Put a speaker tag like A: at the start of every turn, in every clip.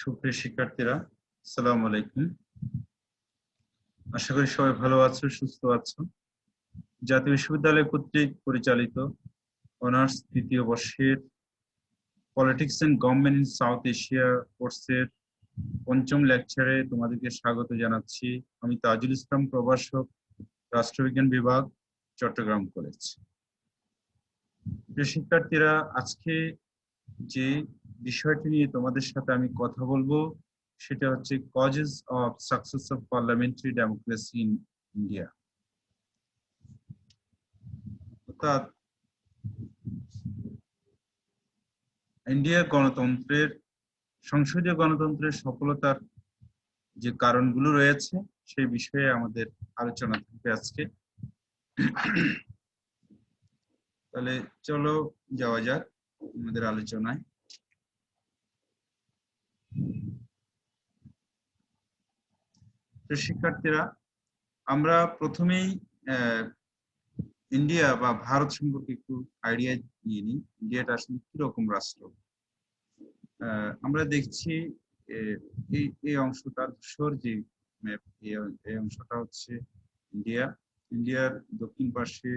A: সুপ্রিয় শিক্ষার্থীরা, আসসালামু আলাইকুম। আশা করি সবাই ভালো আছো, সুস্থ আছো। জাতীয় বিশ্ববিদ্যালয় কর্তৃক পরিচালিত অনার্স তৃতীয় বর্ষের politics and government in South Asia কোর্সের পঞ্চম লেকচারে তোমাদেরকে স্বাগত জানাচ্ছি। আমি তাজুল ইসলাম, প্রভাষক, রাষ্ট্রবিজ্ঞান বিভাগ, চট্টগ্রাম কলেজ। প্রিয় শিক্ষার্থীরা, আজকে যে বিষয়টি নিয়ে তোমাদের সাথে আমি কথা বলবো সেটা হচ্ছে causes of success of parliamentary democracy in India. অর্থাৎ ইন্ডিয়ার গণতন্ত্রের, সংসদীয় গণতন্ত্রের সফলতার যে কারণগুলো রয়েছে সেই বিষয়ে আমাদের আলোচনা থাকবে আজকে। তাহলে চলো যাওয়া যাক আমাদের আলোচনায়। তো শিক্ষার্থীরা, আমরা প্রথমেই ইন্ডিয়া বা ভারত সম্পর্কে একটু আইডিয়া নিয়ে নিই। ইন্ডিয়াটা আসলে কিরকম রাষ্ট্র। আমরা দেখছি এই অংশটা, ধূসর যে ম্যাপ, এই অংশটা হচ্ছে ইন্ডিয়া। ইন্ডিয়ার দক্ষিণ পাশে,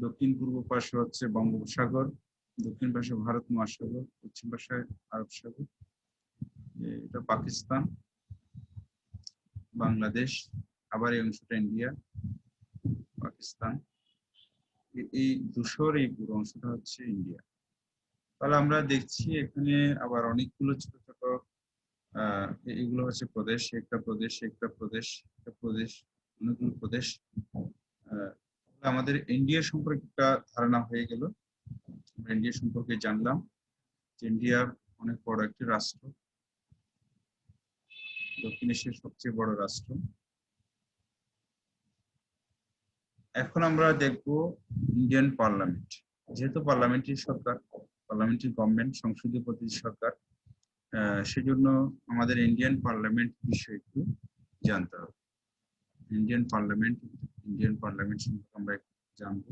A: দক্ষিণ পূর্ব পাশে হচ্ছে বঙ্গোপসাগর, দক্ষিণ পাশে ভারত মহাসাগর, পশ্চিম পাশে আরব সাগর। এটা পাকিস্তান, বাংলাদেশ, আবার এই অংশটা ইন্ডিয়া, পাকিস্তান। এই ধূসর এই পুরো অংশটা হচ্ছে ইন্ডিয়া। তাহলে আমরা দেখছি এখানে আবার অনেকগুলো ছোট ছোট এগুলো হচ্ছে প্রদেশ, একটা প্রদেশ, একটা প্রদেশ, একটা প্রদেশ, অনেকগুলো প্রদেশ। আমাদের ইন্ডিয়া সম্পর্কে একটা ধারণা হয়ে গেল। আমরা ইন্ডিয়া সম্পর্কে জানলাম যে ইন্ডিয়া অনেক বড় একটি রাষ্ট্র, দক্ষিণ এশিয়ার সবচেয়ে বড় রাষ্ট্র। এখন আমরা দেখব ইন্ডিয়ান পার্লামেন্ট। যেহেতু পার্লামেন্টারি সরকার, পার্লামেন্টারি গভর্নমেন্ট, সংসদীয় প্রতিনিধি সরকার, সেজন্য আমাদের ইন্ডিয়ান পার্লামেন্ট বিষয়ে একটু জানতে হবে। ইন্ডিয়ান পার্লামেন্ট সম্পর্কে আমরা জানবো।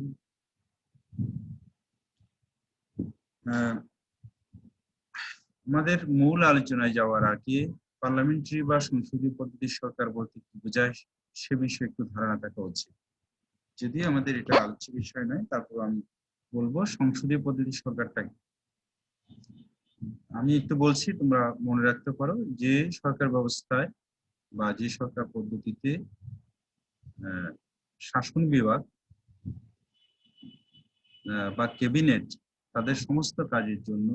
A: আমাদের মূল আলোচনায় যাওয়ার আগে পার্লামেন্টারি বা সংসদীয় পদ্ধতির সরকার বলতে কি বোঝায় সে বিষয়ে একটু ধারণা থাকা উচিত। যদি আমাদের এটা আলোচ্য বিষয় নয়, তারপর আমি বলবো সংসদীয় পদ্ধতির সরকারটা কি। আমি একটু বলছি, তোমরা মনে রাখতে পারো যে সরকার ব্যবস্থায় বা যে সরকার পদ্ধতিতে শাসন বিভাগ বা ক্যাবিনেট তাদের সমস্ত কাজের জন্য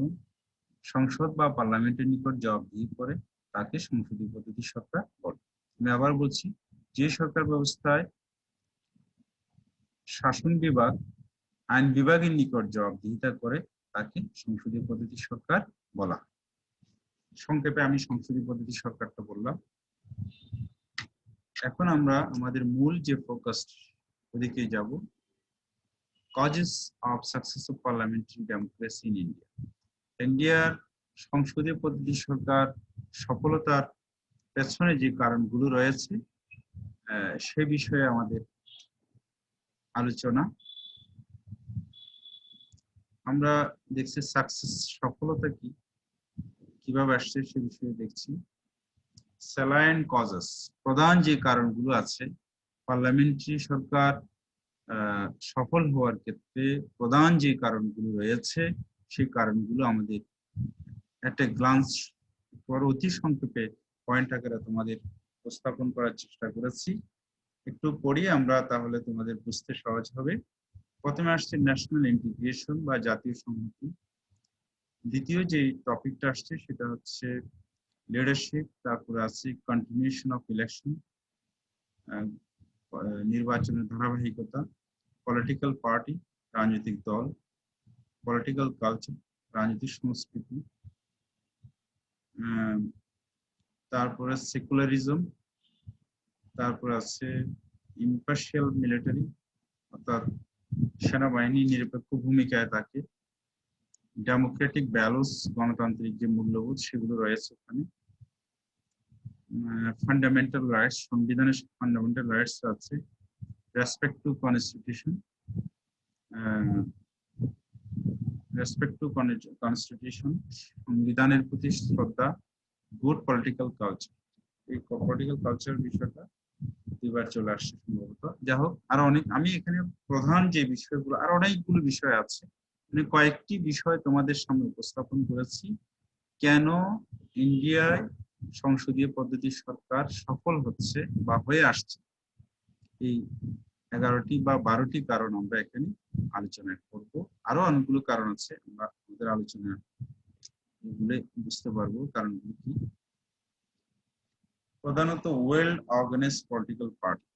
A: সংসদ বা পার্লামেন্টের নিকট জবাবদিহি করে, তাকে সংসদীয় পদ্ধতি সরকার বলে। আমি আবার বলছি, যে সরকার ব্যবস্থায় শাসন বিভাগ আইন বিভাগের নিকট জবাবদিহিতা করে, তাকে সংসদীয় পদ্ধতি সরকার বলা। সংক্ষেপে আমি সংসদীয় পদ্ধতি সরকারটা বললাম। এখন আমরা আমাদের মূল যে ফোকাস, ওদিকে যাব। Causes of success of parliamentary democracy in India. ইন্ডিয়ার সংসদীয় পদ্ধতি সরকার সফলতার পেছনে যে কারণগুলো রয়েছে সে বিষয়ে আমাদের আলোচনা। আমরা দেখছি সাকসেস, সফলতা কি, কিভাবে আসছে সে বিষয়ে দেখছি। স্যালাইন কজেস, প্রধান যে কারণগুলো আছে পার্লামেন্টারি সরকার সফল হওয়ার ক্ষেত্রে, প্রধান যে কারণগুলো রয়েছে সেই কারণগুলো আমাদের একটা গ্লান্স পর অতি সংক্ষেপে পয়েন্ট আকারে তোমাদের উপস্থাপন করার চেষ্টা করেছি। একটু পড়ি আমরা, তাহলে তোমাদের বুঝতে সহজ হবে। প্রথমে আসছে ন্যাশনাল ইন্টিগ্রেশন বা জাতীয় সংহতি। দ্বিতীয় যে টপিকটা আসছে সেটা হচ্ছে লিডারশিপ। তারপরে আছে কন্টিনিউশন অফ ইলেকশন, নির্বাচনের ধারাবাহিকতা। পলিটিক্যাল পার্টি, রাজনৈতিক দল। পলিটিক্যাল কালচার, রাজনৈতিক সংস্কৃতি। তারপরে সেকুলারিজম। তারপরে আছে ইম্পার্শিয়াল মিলিটারি, অর্থাৎ সেনাবাহিনী নিরপেক্ষ ভূমিকায় থাকে। ডেমোক্রেটিক ভ্যালুস, গণতান্ত্রিক যে মূল্যবোধ সেগুলো রয়েছে ওখানে। ফান্ডামেন্টাল রাইটস, সংবিধানের ফান্ডামেন্টাল রাইটস আছে। রেসপেক্ট টু কনস্টিটিউশন, সংবিধানের প্রতি শ্রদ্ধা। Good political culture. এই পলিটিক্যাল কালচার বিষয়টা এবার চলে আসছে সম্ভবত। যা হোক, আরো অনেক, আমি এখানে প্রধান যে বিষয়গুলো, আরো অনেকগুলো বিষয় আছে, মানে কয়েকটি বিষয় তোমাদের সামনে উপস্থাপন করেছি। কেন ইন্ডিয়ায় সংসদীয় পদ্ধতির সরকার সফল হচ্ছে বা হয়ে আসছে, এই 11টি বা 12টি কারণ আমরা এখানে আলোচনা করব। আরো অনেকগুলো কারণ আছে, আমরা আমাদের আলোচনা এগুলো বুঝতে পারবো কারণগুলো কি। প্রধানত ওয়েল অর্গানাইজড পলিটিক্যাল পার্টি।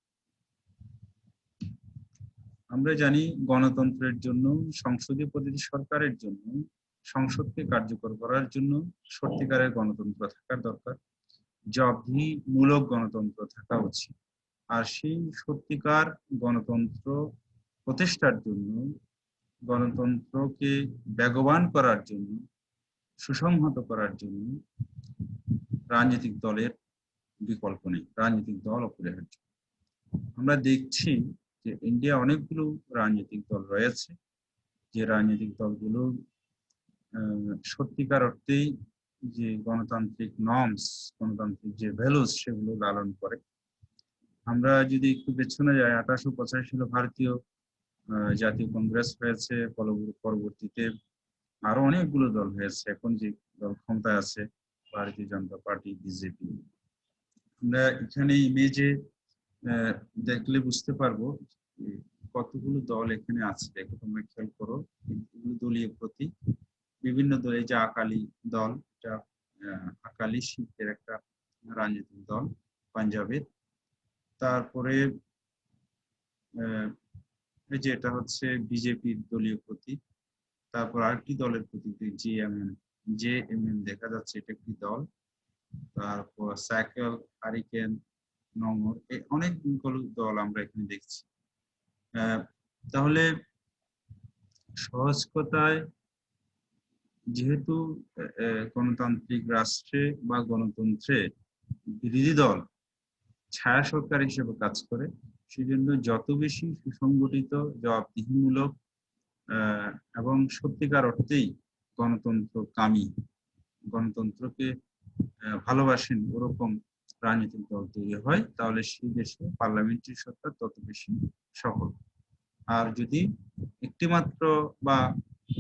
A: আমরা জানি গণতন্ত্রের জন্য, সংসদীয় পদ্ধতি সরকারের জন্য, সংসদকে কার্যকর করার জন্য সত্যিকারের গণতন্ত্র থাকার দরকার, জবাবদিহিমূলক গণতন্ত্র থাকা উচিত। আর সেই সত্যিকার গণতন্ত্র প্রতিষ্ঠার জন্য, গণতন্ত্রকে বেগবান করার জন্য, সুসংহত করার জন্য রাজনৈতিক দলের বিকল্প নেই, রাজনৈতিক দল অপরিহার্য। আমরা দেখছি যে ইন্ডিয়া অনেকগুলো রাজনৈতিক দল রয়েছে, যে রাজনৈতিক দলগুলো সত্যিকার অর্থেই যে গণতান্ত্রিক নর্মস, গণতান্ত্রিক যে ভ্যালুস, সেগুলো লালন করে। আমরা যদি একটু পেছনে যাই, 1885 সালে ভারতীয় জাতীয় কংগ্রেস হয়েছে, পরবর্তীতে আরো অনেকগুলো দল হয়েছে। এখন যে দল ক্ষমতায় আছে, ভারতীয় জনতা পার্টি, বিজেপি। আমরা এখানে ইমেজে দেখলে বুঝতে পারবো যে কতগুলো দল এখানে আছে। দেখো, তোমরা খেয়াল করো, এগুলো দলীয় প্রতীক। বিভিন্ন দলে, যে আকালি দল, এটা আকালি শিখের একটা রাজনৈতিক দল পাঞ্জাবের। তারপরে এই যে এটা হচ্ছে বিজেপির দলীয় প্রতীক। তারপর আরেকটি দলের প্রতীক জেএমএম দেখা যাচ্ছে, এটা একটি দল। তারপর সাইকেল, হারিকেন, নমর, এই অনেকগুলো দল আমরা এখানে দেখছি। তাহলে সহজ কথায়, যেহেতু গণতান্ত্রিক রাষ্ট্রে বা গণতন্ত্রে বিরোধী দল ছায়া সরকার হিসেবে কাজ করে, সেজন্য যত বেশি সুসংগঠিত, জবাবদিহিমূলক এবং সত্যিকার অর্থেই গণতন্ত্রকামী, গণতন্ত্রকে ভালোবাসেন ওরকম রাজনৈতিক দল তৈরি হয়, তাহলে সেই দেশে পার্লামেন্টারি সরকার তত বেশি সফল। আর যদি একটি মাত্র বা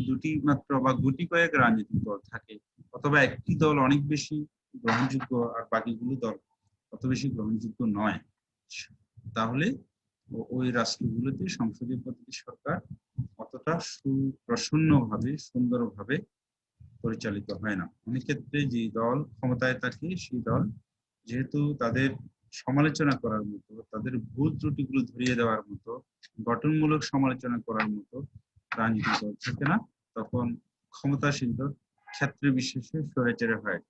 A: দুটি মাত্র বা গুটি কয়েক রাজনৈতিক দল থাকে, অথবা একটি দল অনেক বেশি গ্রহণযোগ্য আর বাকিগুলো দল অত বেশি গ্রহণযোগ্য নয়, তাহলে ওই রাষ্ট্রগুলোতে সংসদীয় পদ্ধতি সরকার অতটা সুপ্রসন্নভাবে, সুন্দরভাবে পরিচালিত হয় না। অনেক ক্ষেত্রে যে দল ক্ষমতায় থাকে, সেই দল যেহেতু তাদের সমালোচনা করার মতো, তাদের ভুল ত্রুটিগুলো ধরিয়ে দেওয়ার মতো, গঠনমূলক সমালোচনা করার মতো রাজনৈতিক দল থাকে না, তখন ক্ষমতাসীন দল ক্ষেত্রে বিশেষে স্বৈরাচারী হয়।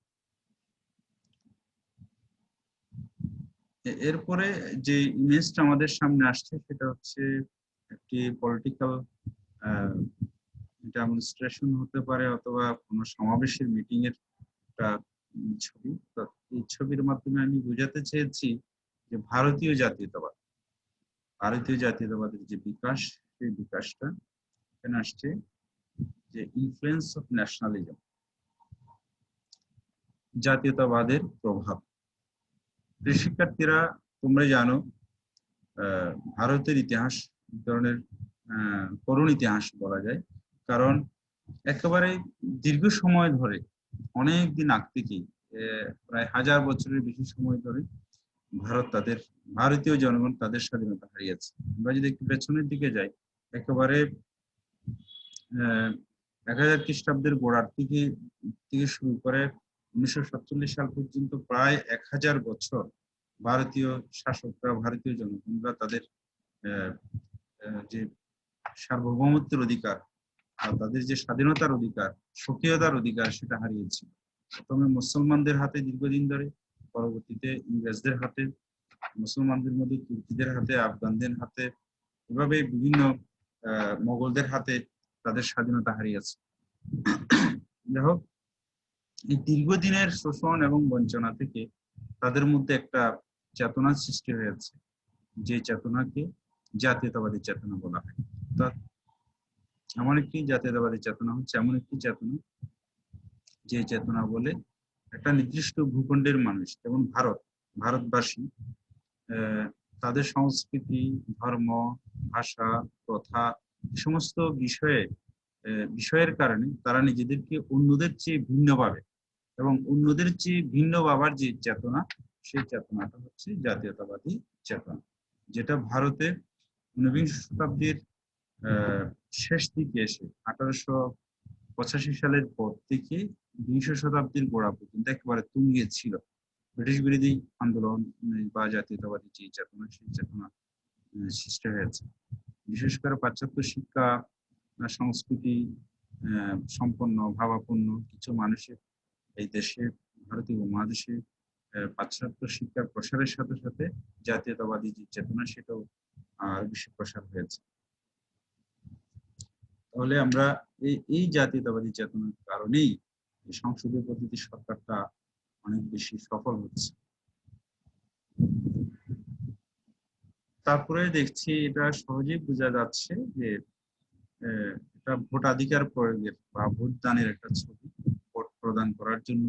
A: এরপরে যে ইমেজটা আমাদের সামনে আসছে, সেটা হচ্ছে একটি পলিটিক্যাল ডেমনস্ট্রেশন হতে পারে, অথবা কোনো সমাবেশের, মিটিং এর একটা ছবি। তো এই ছবির মাধ্যমে আমি বোঝাতে চেয়েছি যে ভারতীয় জাতীয়তাবাদের যে বিকাশ, সেই বিকাশটা এখানে আসছে, যে ইনফ্লুয়েন্স অফ ন্যাশনালিজম, জাতীয়তাবাদের প্রভাব। শিক্ষার্থীরা, তোমরা জানো ভারতের ইতিহাস এক ধরনের করুণ ইতিহাস বলা যায়। কারণ একেবারে দীর্ঘ সময় ধরে, অনেক দিন আগ থেকেই, প্রায় 1000 বছরের বেশি সময় ধরে ভারতীয় জনগণ তাদের স্বাধীনতা হারিয়েছে। আমরা যদি একটু পেছনের দিকে যাই, একেবারে 1000 খ্রিস্টাব্দের গোড়ার থেকে শুরু করে 1947 সাল পর্যন্ত প্রায় 1000 বছর ভারতীয় শাসকরা, ভারতীয় জনগণরা তাদের যে সার্বভৌমত্বের অধিকার আর তাদের যে স্বাধীনতার অধিকার, স্বকীয়তার অধিকার, সেটা হারিয়েছিল। প্রথমে মুসলমানদের হাতে দীর্ঘদিন ধরে, পরবর্তীতে ইংরেজদের হাতে, মুসলমানদের মধ্যে তুর্কিদের হাতে, আফগানদের হাতে, এভাবে বিভিন্ন মোগলদের হাতে তাদের স্বাধীনতা হারিয়েছে। যাই হোক, এই দীর্ঘদিনের শোষণ এবং বঞ্চনা থেকে তাদের মধ্যে একটা চেতনার সৃষ্টি হয়েছে, যে চেতনাকে জাতীয়তাবাদী চেতনা বলা হয়। অর্থাৎ এমন একটি জাতীয়তাবাদী চেতনা হচ্ছে এমন একটি চেতনা, যে চেতনা বলে একটা নির্দিষ্ট ভূখণ্ডের মানুষ, যেমন ভারতবাসী, তাদের সংস্কৃতি, ধর্ম, ভাষা, প্রথা, এই সমস্ত বিষয়ের কারণে তারা নিজেদেরকে অন্যদের চেয়ে ভিন্ন ভাবে, এবং অন্যদের চেয়ে ভিন্ন ভাবার যে চেতনা, সেই চেতনাটা হচ্ছে জাতীয়তাবাদী চেতনা, যেটা ভারতে ঊনবিংশ শতাব্দীর শেষ দিকে এসে 1885 সালের পর থেকে বিংশ শতাব্দীর গোড়া পর্যন্ত একেবারে তুঙ্গে ছিল। ব্রিটিশ বিরোধী আন্দোলন বা জাতীয়তাবাদী যে চেতনা, সেই চেতনা সৃষ্টি হয়েছে। বিশেষ করে পাশ্চাত্য শিক্ষা সংস্কৃতি সম্পন্ন ভাবাপন্ন কিছু মানুষের এই দেশে, ভারতীয় উপমহাদেশে পাশ্চাত্য শিক্ষার প্রসারের সাথে সাথে জাতীয়তাবাদী যে চেতনা, সেটাও আরো বেশি প্রসার হয়েছে। তাহলে আমরা এই জাতীয়তাবাদী চেতনার কারণেই সংসদীয় পদ্ধতি সরকারটা অনেক বেশি সফল হচ্ছে। তারপরে দেখছি এটা সহজেই বোঝা যাচ্ছে যে এটা ভোটাধিকার প্রয়োগের বা ভোট দানের একটা ছবি। ভোট প্রদান করার জন্য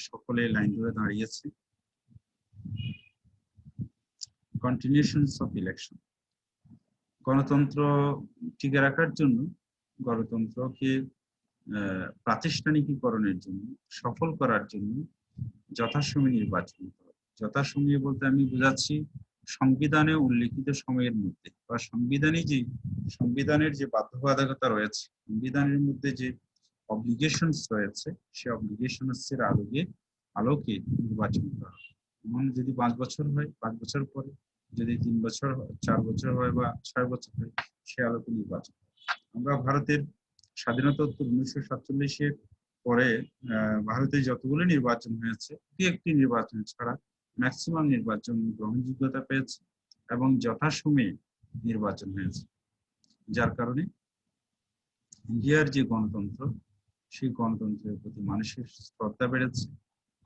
A: সকলে লাইন ধরে দাঁড়িয়েছে। কন্টিনিউশনস অফ ইলেকশন, গণতন্ত্র টিকে রাখার জন্য, গণতন্ত্রকে প্রাতিষ্ঠানিকীকরণের জন্য, সফল করার জন্য যথাসময়ে নির্বাচন হতে হবে। যথাসময়ে বলতে আমি বোঝাচ্ছি সংবিধানে উল্লেখিত সময়ের মধ্যে, বা সংবিধানের যে বাধ্যবাধকতা রয়েছে, সংবিধানের মধ্যে যে অব্লিগেশনস রয়েছে, সেই অব্লিগেশনস এর আলোকে নির্বাচন করা হবে। এবং যদি 5 বছর হয়, 5 বছর পরে, যদি 3 বছর, 4 বছর হয় বা 6 বছর হয়, সে আলোকে নির্বাচন। আমরা ভারতের স্বাধীনতোত্তর 1947-এর পরে ভারতে যতগুলো নির্বাচন হয়েছে, একটি নির্বাচন ছাড়া ম্যাক্সিমাম নির্বাচন গ্রহণযোগ্যতা পেয়েছে এবং যথাসময়ে নির্বাচন হয়েছে, যার কারণে ইন্ডিয়ার যে গণতন্ত্র, সেই গণতন্ত্রের প্রতি মানুষের শ্রদ্ধা বেড়েছে,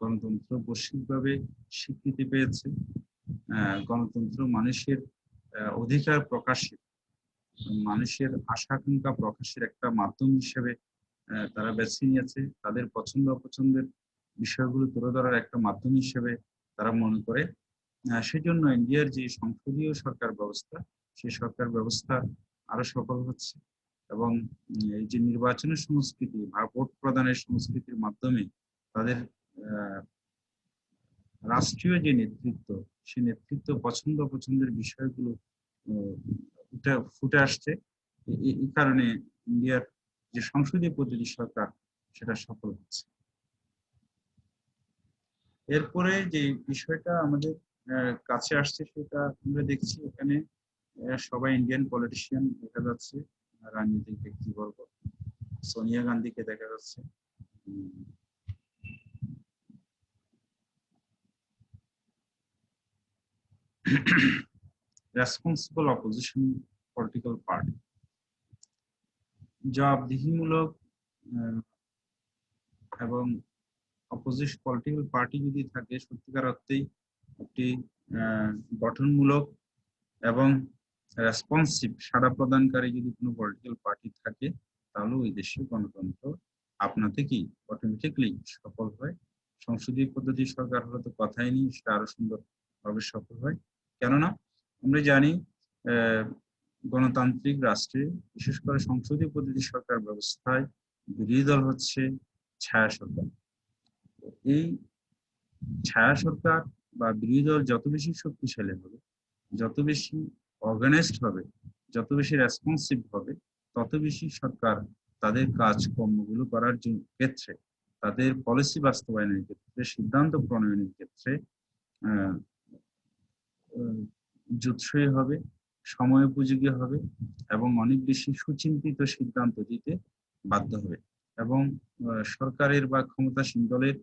A: গণতন্ত্র বৈশ্বিকভাবে স্বীকৃতি পেয়েছে, গণতন্ত্র মানুষের অধিকার প্রকাশের, মানুষের আশা আকাঙ্ক্ষা প্রকাশের একটা মাধ্যম হিসেবে তারা বেছে নিয়েছে, তাদের পছন্দ অপছন্দের বিষয়গুলো তুলে ধরার একটা মাধ্যম হিসেবে তারা মনে করে। সেজন্য ইন্ডিয়ার যে সংসদীয় সরকার ব্যবস্থা, সেই সরকার ব্যবস্থা আরো সফল হচ্ছে, এবং এই যে নির্বাচনের সংস্কৃতি বা ভোট প্রদানের সংস্কৃতির মাধ্যমে তাদের রাষ্ট্রীয় যে নেতৃত্ব, সেই নেতৃত্ব পছন্দ অপছন্দের বিষয়গুলো ফুটে আসছে। এই কারণে ইন্ডিয়ার যে সংসদীয় পদ্ধতি সরকার, সেটা সফল হচ্ছে। এরপরে যে বিষয়টা আমাদের কাছে আসছে, সেটা আমরা দেখছি এখানে সবাই ইন্ডিয়ান পলিটিশিয়ান দেখা যাচ্ছে, রাজনৈতিক ব্যক্তিবর্গ। সোনিয়া গান্ধীকে দেখা যাচ্ছে, রেসপন্সিবল অপোজিশন পলিটিক্যাল পার্টি, জবাবদিহিমূলক এবং অপোজিশন পলিটিক্যাল পার্টি যদি থাকে, সত্যিকার অর্থেই একটি গঠনমূলক এবং রেসপন্সিভ সাড়া প্রদানকারী যদি কোনো পলিটিক্যাল পার্টি থাকে, তাহলে ওই দেশে গণতন্ত্র আপনা থেকেই অটোমেটিকলি সফল হয়। সংসদীয় পদ্ধতি সরকার হলে তো কথাই নেই, সেটা আরো সুন্দরভাবে সফল হয়। কেননা আমরা জানি গণতান্ত্রিক রাষ্ট্রে, বিশেষ করে সংসদীয় পদ্ধতি সরকার ব্যবস্থায়, বিরোধী দল হচ্ছে ছায়া সরকার। এই ছায়া সরকার বা বিরোধী দল যত বেশি শক্তিশালী হবে, যত বেশি অর্গানাইজড হবে, যত বেশি রেসপন্সিভ হবে, তত বেশি সরকার তাদের কাজকর্মগুলো করার ক্ষেত্রে, তাদের পলিসি বাস্তবায়নের ক্ষেত্রে, সিদ্ধান্ত প্রণয়নের ক্ষেত্রে জুৎসই হবে, সময় উপযোগী হবে, এবং অনেক বেশি সুচিন্তিত সিদ্ধান্ত দিতে বাধ্য হবে। এবং সরকারের বা ক্ষমতাসীন দলের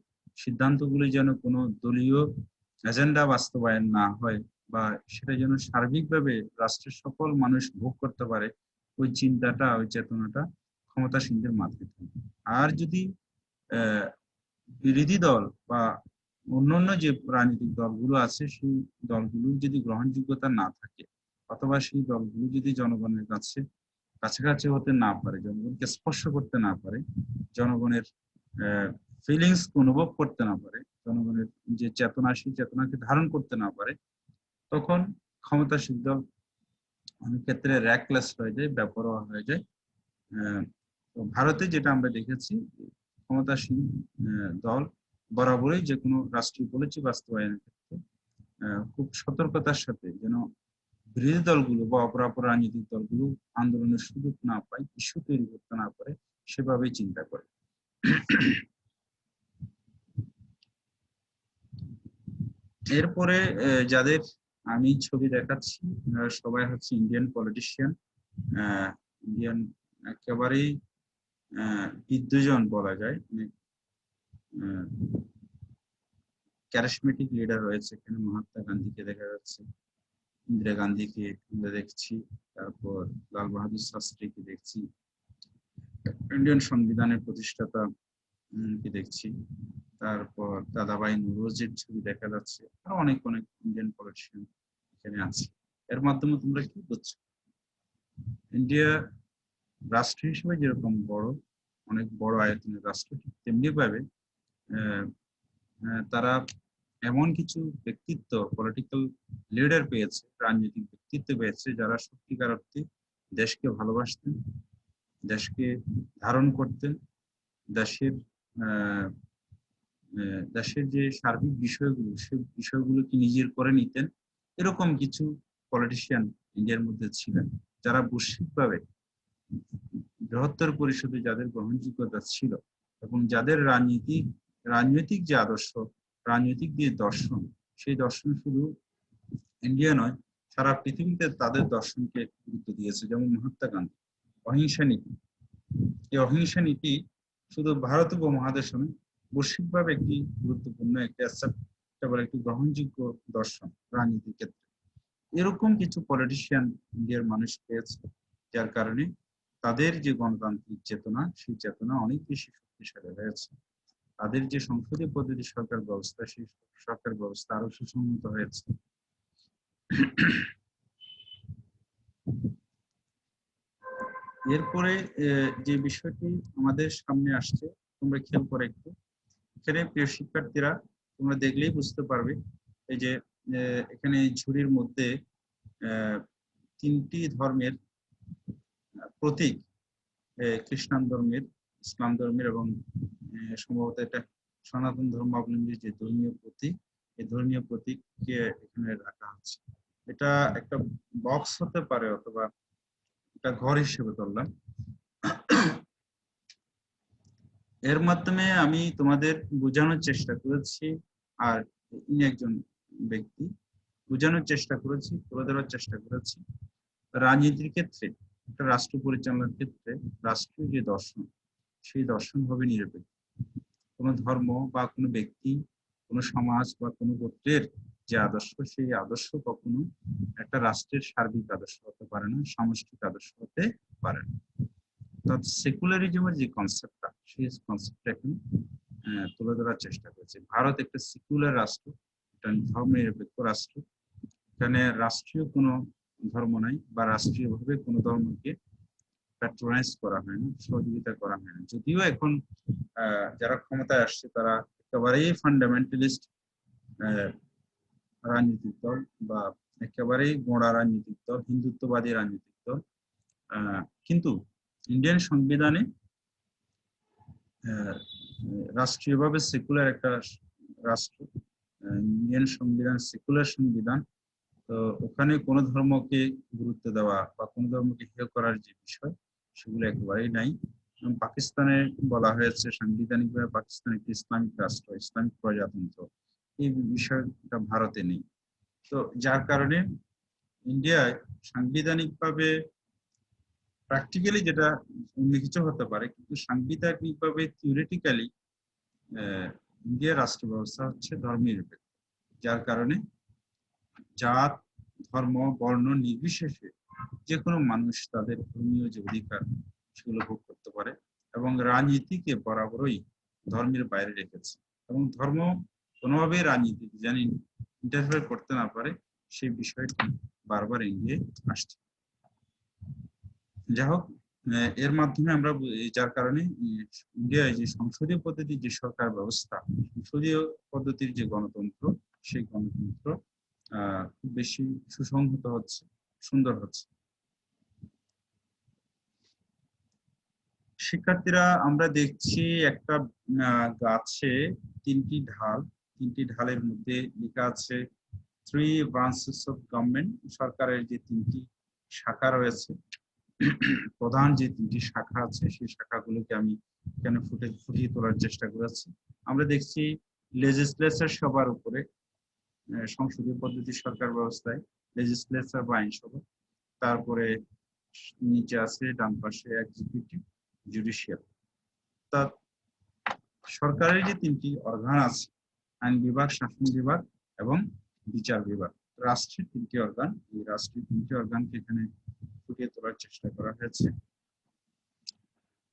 A: সিদ্ধান্তগুলি যেন কোনো দলীয় এজেন্ডা বাস্তবায়ন না হয়, বা সেটা যেন সার্বিকভাবে রাষ্ট্রের সকল মানুষ ভোগ করতে পারে, ওই চিন্তাটা, ওই চেতনাটা ক্ষমতাসীনদের মাথায় থাকে। আর যদি বিরোধী দল বা অন্যান্য যে রাজনৈতিক দলগুলো আছে, সেই দলগুলোর যদি গ্রহণযোগ্যতা না থাকে, অথবা সেই দলগুলো যদি জনগণের কাছাকাছি হতে না পারে, জনগণকে স্পর্শ করতে না পারে, জনগণের ফিলিংস অনুভব করতে না পারে, জনগণের যে চেতনা সেই চেতনাকে ধারণ করতে না পারে, তখন ক্ষমতাসীন দল অনেক ক্ষেত্রে র্যাকলেস হয়ে যায়, বেপরোয়া হয়ে যায়। তো ভারতে যেটা আমরা দেখেছি, ক্ষমতাসীন দল বরাবরই যে কোনো রাষ্ট্রীয় পলিসি বাস্তবায়নের ক্ষেত্রে খুব সতর্কতার সাথে যেন বিরোধী দলগুলো বা অপরাপর রাজনৈতিক দলগুলো আন্দোলনের সুযোগ না পায়, ইস্যু তৈরি করতে না পারে, সেভাবেই চিন্তা করে। এরপরে যাদের আমি ছবি দেখাচ্ছি সবাই হচ্ছে ইন্ডিয়ান পলিটিশিয়ান, ইন্ডিয়ান একেবারেই বিদ্যুজন বলা যায়, ক্যারিসমেটিক লিডার রয়েছে এখানে। মহাত্মা গান্ধীকে দেখা যাচ্ছে, ইন্দিরা গান্ধীকে আমরা দেখছি, তারপর লাল বাহাদুর শাস্ত্রীকে দেখছি, ইন্ডিয়ান সংবিধানের প্রতিষ্ঠাতা কে দেখছি, তারপর দাদাভাই নওরোজির ছবি দেখা যাচ্ছে, আরো অনেক অনেক ইন্ডিয়ান পলিটিশিয়ান এখানে আছে। এর মাধ্যমে তোমরা কি বুঝছো, ইন্ডিয়া রাষ্ট্র হিসেবে যেরকম বড়, অনেক বড় আয়তনের রাষ্ট্র, ঠিক তেমনি ভাবে তারা এমন কিছু ব্যক্তিত্ব, পলিটিক্যাল লিডার পেয়েছে, রাজনৈতিক ব্যক্তিত্ব পেয়েছে, যারা সত্যিকার অর্থে দেশকে ভালোবাসতেন, দেশকে ধারণ করতেন, দেশের দেশের যে সার্বিক বিষয়গুলো, সেই বিষয়গুলোকে নিজের করে নিতেন। এরকম কিছু পলিটিশিয়ান ইন্ডিয়ার মধ্যে ছিলেন, যারা বৈশ্বিকভাবে বৃহত্তর পরিষদে যাদের গ্রহণযোগ্যতা ছিল, এবং যাদের রাজনৈতিক যে আদর্শ, রাজনৈতিক যে দর্শন, সেই দর্শন শুধু ইন্ডিয়া নয়, সারা পৃথিবীতে তাদের দর্শনকে গুরুত্ব দিয়েছে। যেমন মহাত্মা গান্ধী, অহিংসা নীতি। এই অহিংসা নীতি শুধু ভারত উপমহাদেশ নয়, বৈশ্বিকভাবে একটি গুরুত্বপূর্ণ, একটি অ্যাকসেপ্টেবল, একটি গ্রহণযোগ্য দর্শন রাজনীতির ক্ষেত্রে। এরকম কিছু পলিটিশিয়ান ইন্ডিয়ার মানুষ পেয়েছে, যার কারণে তাদের যে গণতান্ত্রিক চেতনা, সেই চেতনা অনেক বেশি শক্তিশালী হয়েছে। তাদের যে সংসদীয় পদ্ধতি সরকার ব্যবস্থা, সেই সরকার ব্যবস্থা আরো সুসংহত হয়েছে। এরপরে যে বিষয়টি আমাদের সামনে আসছে, তোমরা খেয়াল করে একটু, এখানে প্রিয় শিক্ষার্থীরা তোমরা দেখলেই বুঝতে পারবে, এই যে এখানে ঝুড়ির মধ্যে তিনটি ধর্মের প্রতীক, খ্রিস্টান ধর্মের, ইসলাম ধর্মের এবং সম্ভবত এটা সনাতন ধর্মাবলম্বীর যে ধর্মীয় প্রতীক, এই ধর্মীয় প্রতীককে এখানে রাখা হচ্ছে। এটা একটা বক্স হতে পারে অথবা একটা ঘর হিসেবে ধরলাম। এর মাধ্যমে আমি তোমাদের বোঝানোর চেষ্টা করেছি, আর ইনি একজন ব্যক্তি, বোঝানোর চেষ্টা করেছি, তুলে ধরার চেষ্টা করেছি, রাজনীতির ক্ষেত্রে, একটা রাষ্ট্র পরিচালনার ক্ষেত্রে রাষ্ট্রীয় যে দর্শন, সেই দর্শন হবে নিরপেক্ষ। কোনো ধর্ম বা কোনো ব্যক্তি, কোনো সমাজ বা কোনো গোত্রের যে আদর্শ, সেই আদর্শ কখনো একটা রাষ্ট্রের সার্বিক আদর্শ হতে পারে না, সামষ্টিক আদর্শ হতে পারে না। সেকুলারিজমের যে কনসেপ্টটা, সেই কনসেপ্টটা এখন তুলে ধরার চেষ্টা করেছে। ভারত একটা সেকুলার রাষ্ট্র, একটা ধর্মনিরপেক্ষ রাষ্ট্র। এখানে রাষ্ট্রীয় কোনো ধর্ম নাই, বা রাষ্ট্রীয়ভাবে কোনো ধর্মকে প্যাট্রোনাইজ করা হয় না, সহযোগিতা করা হয় না। যদিও এখন যারা ক্ষমতায় আসছে, তারা একেবারেই ফান্ডামেন্টালিস্ট রাজনৈতিক দল, বা একেবারেই গোঁড়া রাজনৈতিক দল, হিন্দুত্ববাদী রাজনৈতিক দল। কিন্তু ইন্ডিয়ান সংবিধানে রাষ্ট্রীয়ভাবে সেকুলার একটা রাষ্ট্র, ইন্ডিয়ান সংবিধান সেকুলার সংবিধান। তো ওখানে কোনো ধর্মকে গুরুত্ব দেওয়া বা কোনো ধর্মকে হেয় করার যে বিষয়, সেগুলো একেবারেই নাই। পাকিস্তানে বলা হয়েছে সাংবিধানিকভাবে পাকিস্তান একটি ইসলামিক রাষ্ট্র, ইসলামিক প্রজাতন্ত্র, এই বিষয়টা ভারতে নেই। তো যার কারণে ইন্ডিয়ায় সাংবিধানিকভাবে, প্র্যাকটিক্যালি যেটা অন্য কিছু হতে পারে, কিন্তু সাংবিধানিকভাবে থিওরিটিক্যালি ইন্ডিয়ার রাষ্ট্র ব্যবস্থা হচ্ছে ধর্মনিরপেক্ষ। যার কারণে জাত, ধর্ম, বর্ণ নির্বিশেষে যে কোনো মানুষ তাদের ধর্মীয় যে অধিকার, সেগুলো ভোগ করতে পারে। এবং রাজনীতিকে বরাবরই ধর্মের বাইরে রেখেছে, এবং ধর্ম কোনোভাবেই রাজনীতি জানি ইন্টারফেয়ার করতে না পারে, সেই বিষয়টি বারবার ইন্ডিয়ায় আসছে। যাই হোক, এর মাধ্যমে আমরা যার কারণে ইন্ডিয়ায় যে সংসদীয় পদ্ধতির যে সরকার ব্যবস্থা, সংসদীয় পদ্ধতির যে গণতন্ত্র, সেই গণতন্ত্র খুব বেশি সুসংহত হচ্ছে, সুন্দর হচ্ছে। শিক্ষার্থীরা আমরা দেখছি একটা গাছে তিনটি ঢাল, তিনটি ঢালের মধ্যে লেখা আছে থ্রি ব্রাঞ্চেস অফ গভর্নমেন্ট, সরকারের যে তিনটি শাখা রয়েছে, প্রধান যে তিনটি শাখা আছে সেই শাখাগুলোকে আমি এখানে ফুটিয়ে তোলার চেষ্টা করেছি। আমরা দেখছি লেজিসলেচার সবার উপরে, সংসদীয় পদ্ধতি সরকার ব্যবস্থায় লেজিসলেচার বা আইনসভা, তারপরে নিচে আছে ডান পাশে এক্সিকিউটিভ, জুডিশিয়াল। তা সরকারের যে তিনটি অর্গান আছে, আইন বিভাগ, শাসন বিভাগ এবং বিচার বিভাগ, রাষ্ট্রের তিনটি অর্গান, এই রাষ্ট্রের তিনটি অর্গানকে এখানে ফুটিয়ে তোলার চেষ্টা করা হয়েছে।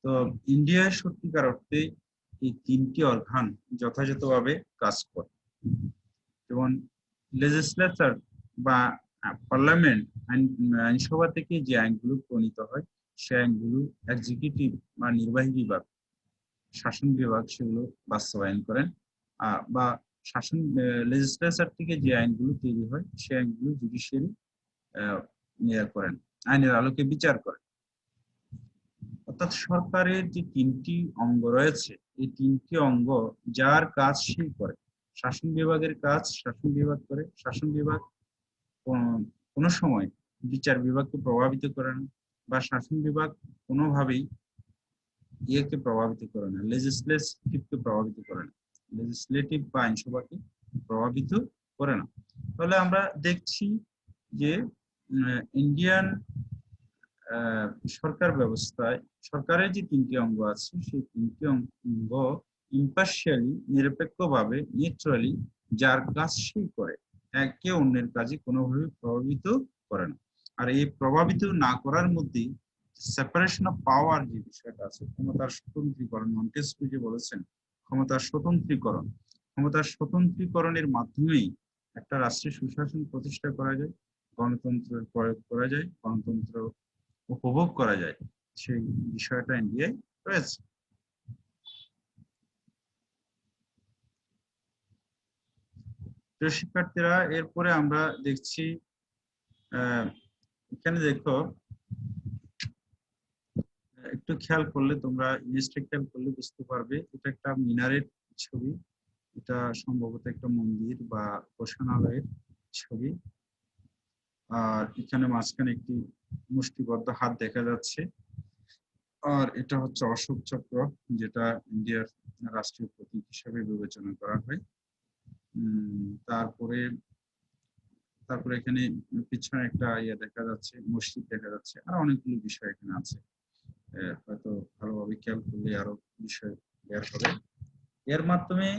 A: তো ইন্ডিয়ায় সত্যিকার অর্থে এই তিনটি অর্গান যথাযথভাবে কাজ করে। যেমন লেজিসলেচার বা পার্লামেন্ট, আইনসভা থেকে যে আইনগুলো প্রণীত হয়, সে আইনগুলো এক্সিকিউটিভ বা নির্বাহী বিভাগ, শাসন বিভাগ সেগুলো বাস্তবায়ন করেন, বা শাসন লেজিসলেচার থেকে যে আইনগুলো তৈরি হয় সে আইনগুলো জুডিশিয়ারি করেন, আইনের আলোকে বিচার করেন। অর্থাৎ সরকারের যে তিনটি অঙ্গ রয়েছে, এই তিনটি অঙ্গ যার কাজ সেই করে। শাসন বিভাগের কাজ শাসন বিভাগ করে, শাসন বিভাগ কোনো সময় বিচার বিভাগকে প্রভাবিত করে না, বা শাসন বিভাগ কোনোভাবেই ইয়েকে প্রভাবিত করে না, লেজিসলেটিভকে প্রভাবিত করে না, লেজিসলেটিভ বা আইনসভাকে প্রভাবিত করে না। তাহলে আমরা দেখছি যে ইন্ডিয়ান সরকার ব্যবস্থায় সরকারের যে তিনটি অঙ্গ আছে সেই তিনটি অঙ্গ ইম্পার্শিয়ালি, নিরপেক্ষভাবে, নিউট্রালি যার কাজ সেই করে, একে অন্যের কাজে কোনোভাবে প্রভাবিত করে না। আর এই প্রভাবিত না করার মধ্যেই সেপারেশন অফ পাওয়ার যে বিষয়টা আছে, ক্ষমতার স্বতন্ত্রীকরণ, মন্টেস্কিউ যে বলেছেন ক্ষমতার স্বতন্ত্রীকরণ, ক্ষমতার স্বতন্ত্রীকরণের মাধ্যমেই একটা রাষ্ট্রের সুশাসন প্রতিষ্ঠা করা যায়, গণতন্ত্রের প্রয়োগ করা যায়, গণতন্ত্র উপভোগ করা যায়, সেই বিষয়টা ইন্ডিয়ায় রয়েছে। প্রিয় শিক্ষার্থীরা, এরপরে আমরা দেখছি এখানে দেখো, একটু খেয়াল করলে তোমরা ইমেজটা খেয়াল করলে বুঝতে পারবে এটা একটা মিনারের ছবি, এটা সম্ভবত একটা মন্দির বা উপাসনালয়ের ছবি। আর এখানে মাঝখানে একটি মুষ্টিবদ্ধ হাত দেখা যাচ্ছে। আর এটা হচ্ছে অশোক চক্র, যেটা ইন্ডিয়ার রাষ্ট্রীয় প্রতীক হিসেবে বিবেচনা করা হয়। তারপরে তারপরে এখানে পিছনে একটা ইয়ে দেখা যাচ্ছে, মসজিদ দেখা যাচ্ছে, আর অনেকগুলো বিষয় এখানে আছে। হয়তো ভালোভাবে খেয়াল করলে আরো বিষয় বের হবে। এর মাধ্যমে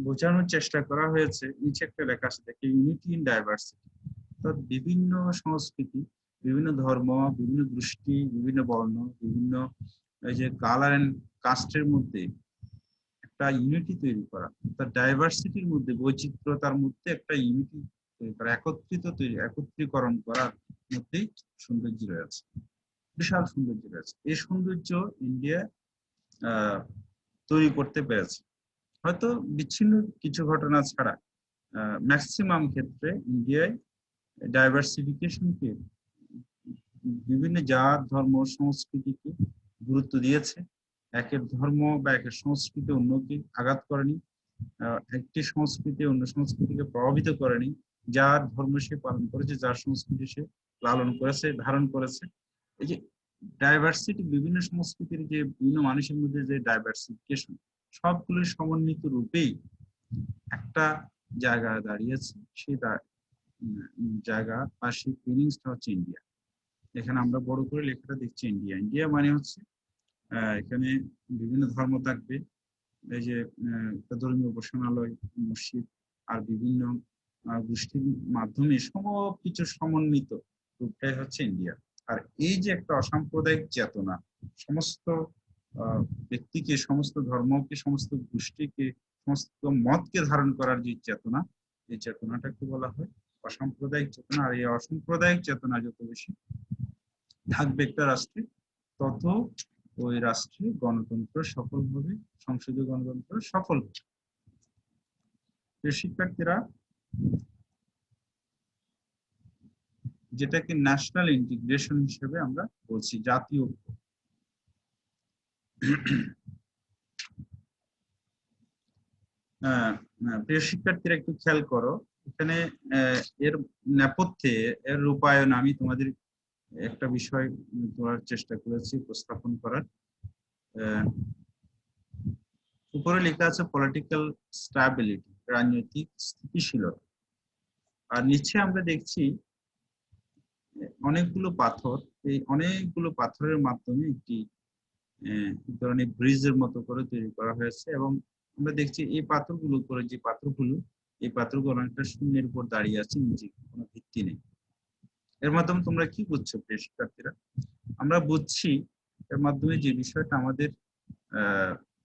A: বোঝানোর চেষ্টা করা হয়েছে, নিচে একটা লেখা আছে দেখে, ইউনিটি ইন ডাইভার্সিটি, অর্থাৎ বিভিন্ন সংস্কৃতি, বিভিন্ন ধর্ম, বিভিন্ন দৃষ্টি, বিভিন্ন বর্ণ, বিভিন্ন এই যে কালার এন্ড কাস্টের মধ্যে একটা ইউনিটি তৈরি করা, অর্থাৎ ডাইভার্সিটির মধ্যে, বৈচিত্র্যতার মধ্যে একটা ইউনিটি তৈরি করা, একত্রীকরণ করার মধ্যেই সৌন্দর্য রয়েছে, বিশাল সৌন্দর্য রয়েছে। এই সৌন্দর্য ইন্ডিয়া তৈরি করতে পেরেছে। হয়তো বিচ্ছিন্ন কিছু ঘটনা ছাড়া ম্যাক্সিমাম ক্ষেত্রে ইন্ডিয়ায় ডাইভার্সিফিকেশনকে, বিভিন্ন জাত, ধর্ম, সংস্কৃতিকে গুরুত্ব দিয়েছে। একের ধর্ম বা একের সংস্কৃতি অন্যকে আঘাত করেনি, একটি সংস্কৃতি অন্য সংস্কৃতিকে প্রভাবিত করেনি। যার ধর্ম সে পালন করেছে, যার সংস্কৃতি সে লালন করেছে, ধারণ করেছে। এই যে ডাইভার্সিটি, বিভিন্ন সংস্কৃতির যে বিভিন্ন মানুষের মধ্যে যে ডাইভার্সিফিকেশন, সবগুলোর সমন্বিত রূপেই একটা জায়গা দাঁড়িয়েছে। সেই জায়গা বা সেই ফিলিংসটা হচ্ছে ইন্ডিয়া। এখানে আমরা বড় করে লেখাটা দেখছি ইন্ডিয়া। ইন্ডিয়া মানে হচ্ছে এখানে বিভিন্ন ধর্ম থাকবে, এই যে ধর্মীয় উপাসনালয়, মসজিদ, আর বিভিন্ন গোষ্ঠীর মাধ্যমে সবকিছু সমন্বিত রূপটাই হচ্ছে ইন্ডিয়া। আর এই যে একটা অসাম্প্রদায়িক চেতনা, সমস্ত ব্যক্তিকে, সমস্ত ধর্মকে, সমস্ত গোষ্ঠীকে, সমস্ত মতকে ধারণ করার যে চেতনা, এই চেতনাটাকে বলা হয় অসাম্প্রদায়িক চেতনা। আর এই অসাম্প্রদায়িক চেতনা যত বেশি থাকবে একটা রাষ্ট্রে, তত ওই রাষ্ট্রে গণতন্ত্র সফল হবে, সংসদীয় গণতন্ত্র সফল হবে। শিক্ষার্থীরা, যেটাকে ন্যাশনাল ইন্টিগ্রেশন হিসেবে আমরা বলছি, জাতীয় ঐক্য। প্রিয় শিক্ষার্থীরা, একটু খেয়াল করো, এখানে এর নেপথ্যে এর রূপায়ণ আমি তোমাদের একটা বিষয় করার চেষ্টা করেছি উপস্থাপন করার। উপরে লেখা আছে পলিটিক্যাল স্ট্যাবিলিটি, রাজনৈতিক স্থিতিশীলতা, আর নিচে আমরা দেখছি অনেকগুলো পাথর। এই অনেকগুলো পাথরের মাধ্যমে একটি ধরনের ব্রিজের মতো করে তৈরি করা হয়েছে, এবং আমরা দেখছি এই পাথরগুলো করে, যে পাথরগুলো, এই পাথরগুলো অনেকটা শূন্যের উপর দাঁড়িয়ে আছে, নিচে কোনো ভিত্তি নেই। এর মাধ্যমে তোমরা কি বুঝছো প্রিয় শিক্ষার্থীরা? আমরা বুঝছি এর মাধ্যমে যে বিষয়টা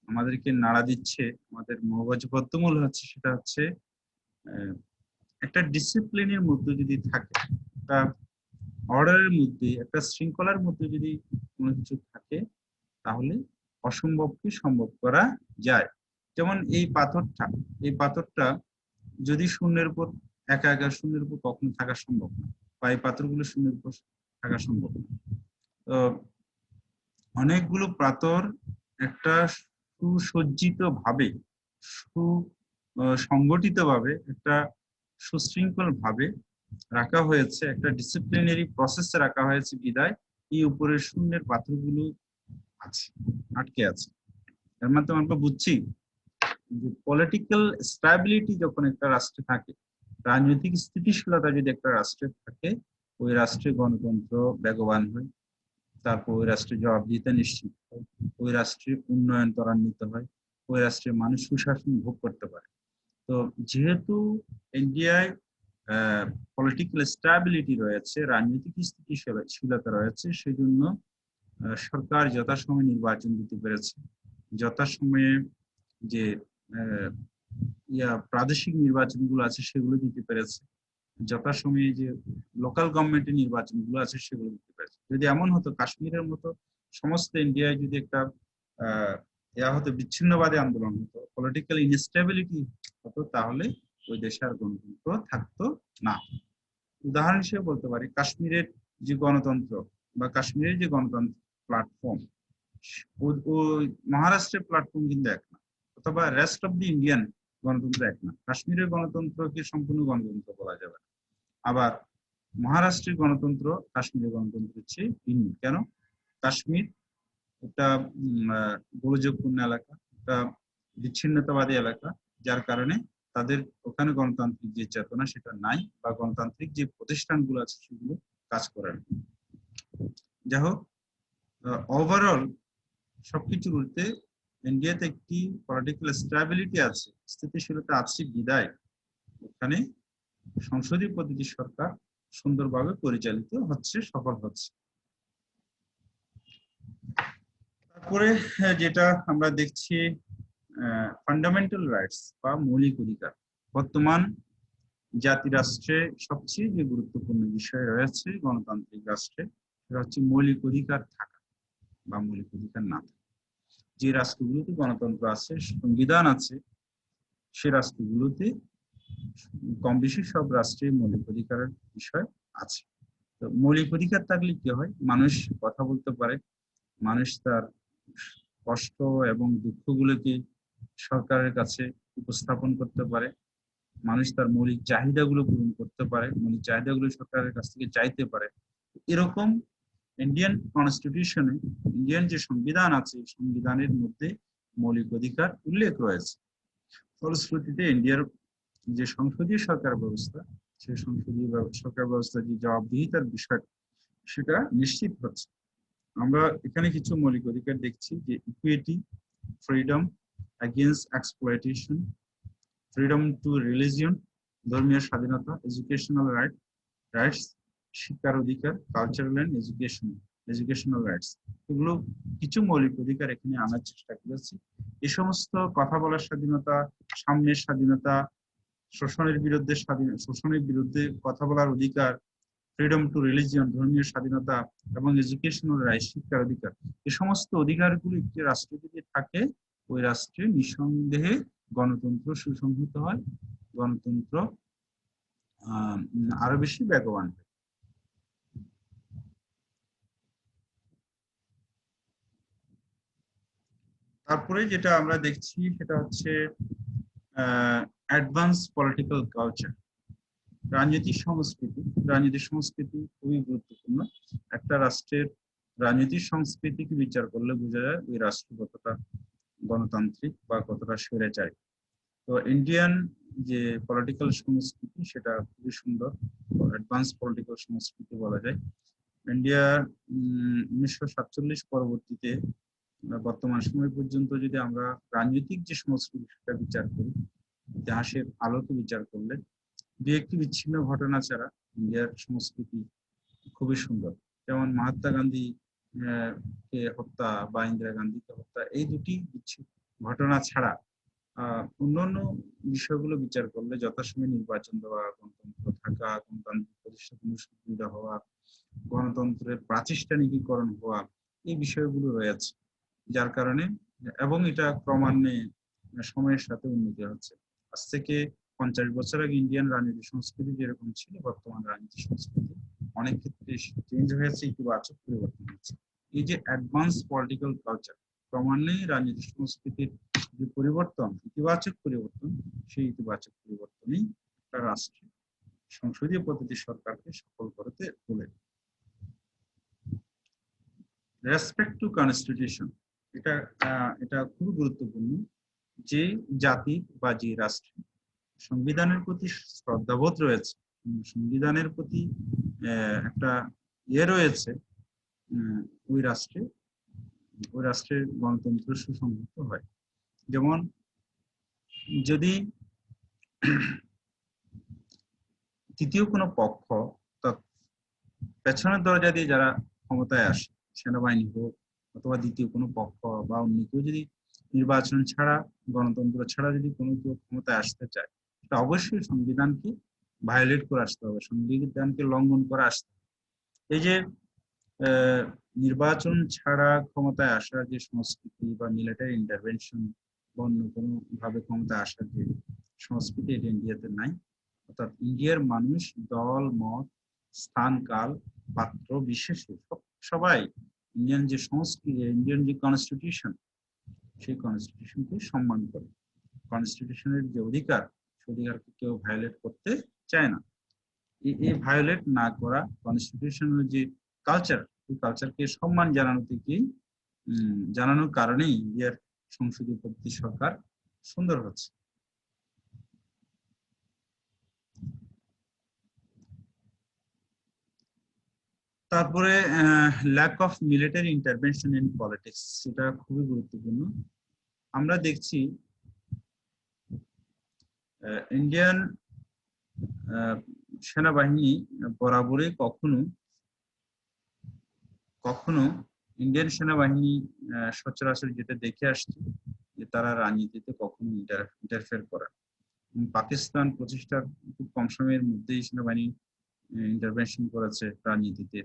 A: আমাদেরকে নাড়া দিচ্ছে, আমাদের মগজ বদ্ধমূল হচ্ছে, সেটা হচ্ছে একটা ডিসিপ্লিনের মধ্যে যদি থাকে, একটা অর্ডারের মধ্যে, একটা শৃঙ্খলার মধ্যে যদি কোনো কিছু থাকে, তাহলে অসম্ভবকে সম্ভব করা যায়। যেমন এই পাথরটা যদি শূন্যের উপর একা একা শূন্যের উপর কখনো থাকা সম্ভব না, বা এই পাথরগুলো শূন্যের উপর থাকা সম্ভব না। তো অনেকগুলো পাথর একটা সুসজ্জিত ভাবে, সুসংগঠিত ভাবে, একটা সুশৃঙ্খল ভাবে রাখা হয়েছে, একটা ডিসিপ্লিনারি প্রসেসে রাখা হয়েছে, বিদায় এই উপরের শূন্যের পাথরগুলো আছে, আটকে আছে। এর মাধ্যমে আমরা বুঝছি যে পলিটিক্যাল স্ট্যাবিলিটি যখন একটা রাষ্ট্রে থাকে, রাজনৈতিক স্থিতিশীলতা যদি একটা রাষ্ট্রে থাকে, ওই রাষ্ট্রে গণতন্ত্র বেগবান হয়, তারপর ওই রাষ্ট্রে জবাবদিহিতা নিশ্চিত হয়, ওই রাষ্ট্রে উন্নয়ন ত্বরান্বিত হয়, ওই রাষ্ট্রে মানুষ সুশাসন ভোগ করতে পারে। তো যেহেতু ইন্ডিয়ায় পলিটিক্যাল স্ট্যাবিলিটি রয়েছে, রাজনৈতিক স্থিতিশীলতা রয়েছে, সেজন্য সরকার যথাসময়ে নির্বাচন দিতে পেরেছে, যথাসময়ে যে প্রাদেশিক নির্বাচনগুলো আছে সেগুলো দিতে পেরেছে, যথাসময়ে যে লোকাল গভর্নমেন্টের নির্বাচনগুলো আছে সেগুলো দিতে পেরেছে। যদি এমন হতো কাশ্মীরের মতো সমস্ত ইন্ডিয়ায় যদি একটা হতো বিচ্ছিন্নবাদী আন্দোলন হতো, পলিটিক্যাল ইনস্টেবিলিটি হতো, তাহলে ওই দেশে আর গণতন্ত্র থাকতো না। উদাহরণ হিসেবে বলতে পারি, কাশ্মীরের যে গণতন্ত্র বা কাশ্মীরের যে গণতন্ত্র প্ল্যাটফর্ম, ওই মহারাষ্ট্রের প্ল্যাটফর্ম কিন্তু এক না, অথবা রেস্ট অফ দি ইন্ডিয়ান গণতন্ত্র এক না। কাশ্মীরের গণতন্ত্রকে সম্পূর্ণ গণতন্ত্র বলা যাবে না। আবার মহারাষ্ট্রের গণতন্ত্র কাশ্মীরের গণতন্ত্রের চেয়ে ভিন্ন। কেন? কাশ্মীর একটা গোলযোগপূর্ণ এলাকা, একটা বিচ্ছিন্নতাবাদী এলাকা, যার কারণে তাদের ওখানে গণতান্ত্রিক যে চেতনা সেটা নাই, বা গণতান্ত্রিক যে প্রতিষ্ঠানগুলো আছে সেগুলো কাজ করে না। যাই হোক, ওভারঅল সবকিছুর উল্টে ইন্ডিয়াতে একটি পলিটিক্যাল স্ট্যাবিলিটি আছে, স্থিতিশীলতা আছে, বিদায় ওখানে সংসদীয় পদ্ধতি সরকার সুন্দরভাবে পরিচালিত হচ্ছে, সফল হচ্ছে। তারপরে যেটা আমরা দেখছি, ফান্ডামেন্টাল রাইটস বা মৌলিক অধিকার। বর্তমান জাতি রাষ্ট্রে সবচেয়ে যে গুরুত্বপূর্ণ বিষয় রয়েছে গণতান্ত্রিক রাষ্ট্রে, সেটা হচ্ছে মৌলিক অধিকার থাকা বা মৌলিক অধিকার না থাকা। যে রাষ্ট্রগুলোতে গণতন্ত্র আছে, সংবিধান আছে, সে রাষ্ট্রগুলোতে কম বেশি সব রাষ্ট্রে মৌলিক অধিকারের বিষয় আছে। তো মৌলিক অধিকার থাকলে কি হয়? মানুষ কথা বলতে পারে, মানুষ তার কষ্ট এবং দুঃখগুলোকে সরকারের কাছে উপস্থাপন করতে পারে, মানুষ তার মৌলিক চাহিদাগুলো পূরণ করতে পারে, মৌলিক চাহিদাগুলো সরকারের কাছ থেকে চাইতে পারে। এরকম ইন্ডিয়ান কনস্টিটিউশনে, ইন্ডিয়ান যে সংবিধান আছে, সংবিধানের মধ্যে মৌলিক অধিকার উল্লেখ রয়েছে। ফলশ্রুতিতে ইন্ডিয়ার যে সংসদীয় সরকার ব্যবস্থা, সেই সংসদীয় সরকার ব্যবস্থা যে জবাবদিহিতার বিষয়, সেটা নিশ্চিত হচ্ছে। আমরা এখানে কিছু মৌলিক অধিকার দেখছি, যে equity, freedom against exploitation, freedom two religion, ধর্মীয় স্বাধীনতা, এডুকেশনাল রাইটস, শিক্ষার অধিকার, কালচারাল এন্ড এডুকেশনাল রাইটস। এগুলো কিছু মৌলিক অধিকার এখানে আনার চেষ্টা করেছি। এই সমস্ত কথা বলার স্বাধীনতা, সামনের স্বাধীনতা, শোষণের বিরুদ্ধে কথা বলার অধিকার, ফ্রিডম টু রিলিজিয়ন, ধর্মীয় স্বাধীনতা, এবং এডুকেশনাল রাইট, শিক্ষার অধিকার। এই সমস্ত অধিকারগুলো একটি রাষ্ট্রে যদি থাকে, ওই রাষ্ট্রে নিঃসন্দেহে গণতন্ত্র সুসংহত হয়, গণতন্ত্র আরো বেশি বেগবান হয়। তারপরে যেটা আমরা দেখছি সেটা হচ্ছে অ্যাডভান্স পলিটিক্যাল কালচার, রাজনীতি সংস্কৃতি। রাজনীতি সংস্কৃতি খুবই গুরুত্বপূর্ণ। একটা রাষ্ট্রের রাজনীতির সংস্কৃতিকে বিচার করলে বোঝা যায় ওই রাষ্ট্র কতটা গণতান্ত্রিক বা কতটা স্বৈরাচারী। তো ইন্ডিয়ান যে পলিটিক্যাল সংস্কৃতি সেটা খুবই সুন্দর, অ্যাডভান্স পলিটিক্যাল সংস্কৃতি বলা যায়। ইন্ডিয়া 1947 পরবর্তীতে বর্তমান সময় পর্যন্ত যদি আমরা রাজনৈতিক যে সংস্কৃতি সেটা বিচার করি, ইতিহাসের আলোকে বিচার করলে দু একটি বিচ্ছিন্ন ঘটনা ছাড়া ইন্ডিয়ার সংস্কৃতি খুবই সুন্দর। যেমন মহাত্মা গান্ধী কে হত্যা বা ইন্দিরা গান্ধীকে হত্যা, এই দুটি ঘটনা ছাড়া অন্যান্য বিষয়গুলো বিচার করলে যথাসময়ে নির্বাচন দেওয়া, গণতন্ত্র থাকা, গণতান্ত্রিক প্রতিষ্ঠান সুবিধা হওয়া, গণতন্ত্রের প্রাতিষ্ঠানিকীকরণ হওয়া, এই বিষয়গুলো রয়েছে। যার কারণে এবং এটা ক্রমান্বয়ে সময়ের সাথে উন্নতি হচ্ছে। আজ থেকে 50 বছর আগে ইন্ডিয়ান রাজনীতি সংস্কৃতি যেরকম ছিল, বর্তমান রাজনীতি সংস্কৃতি অনেক ক্ষেত্রে চেঞ্জ হয়েছে, ইতিবাচক পরিবর্তন হচ্ছে। এই যে অ্যাডভান্স পলিটিক্যাল কালচার, ক্রমান্বয়ে রাজনীতি সংস্কৃতির যে পরিবর্তন, ইতিবাচক পরিবর্তন, সেই ইতিবাচক পরিবর্তনই একটা রাষ্ট্রে সংসদীয় পদ্ধতি সরকারকে সফল করতে তোলে। রেসপেক্ট টু কনস্টিটিউশন, এটা এটা খুব গুরুত্বপূর্ণ। যে জাতি বা যে রাষ্ট্র সংবিধানের প্রতি শ্রদ্ধাবোধ রয়েছে, সংবিধানের প্রতি একটা রয়েছে, ওই রাষ্ট্রের গণতন্ত্র সুসংহত হয়। যেমন যদি তৃতীয় কোনো পক্ষ, পেছনের দরজা দিয়ে যারা ক্ষমতায় আসে, সেনাবাহিনী হোক অথবা দ্বিতীয় কোনো পক্ষ বা অন্য কেউ যদি নির্বাচন ছাড়া, গণতন্ত্র ছাড়া যদি কোনো কেউ ক্ষমতায় আসতে চায়, সেটা অবশ্যই সংবিধানকে ভায়োলেট করে আসতে হবে, সংবিধানকে লঙ্ঘন করে আসতে হবে। এই যে নির্বাচন ছাড়া ক্ষমতায় আসার যে সংস্কৃতি বা মিলিটারি ইন্টারভেনশন বা অন্য কোনো ভাবে ক্ষমতায় আসার যে সংস্কৃতি, এটা ইন্ডিয়াতে নাই। অর্থাৎ ইন্ডিয়ার মানুষ দল মত স্থান কাল পাত্র বিশেষে সবাই ইন্ডিয়ান যে সংস্কৃতি, ইন্ডিয়ান যে কনস্টিটিউশন, সেই কনস্টিটিউশনকে সম্মান করে। কনস্টিটিউশনের যে অধিকার, সেই অধিকারকে কেউ ভায়োলেট করতে চায় না। এই ভায়োলেট না করা কনস্টিটিউশনের যে কালচার, এই কালচারকে সম্মান জানানো থেকেই জানানোর কারণেই ইন্ডিয়ার সংসদীয় পদ্ধতি সরকার সুন্দর হচ্ছে। তারপরে lack of military intervention in politics, সেটা খুবই গুরুত্বপূর্ণ। আমরা দেখছি ইন্ডিয়ান সেনাবাহিনী বরাবরই কখনো ইন্ডিয়ান সেনাবাহিনী সচরাচর যেটা দেখে আসছে যে তারা রাজনীতিতে কখনো ইন্টারফেয়ার করে। পাকিস্তান প্রতিষ্ঠার খুব কম সময়ের মধ্যেই সেনাবাহিনী ইন্টারভেনশন করেছে রাজনীতিতে।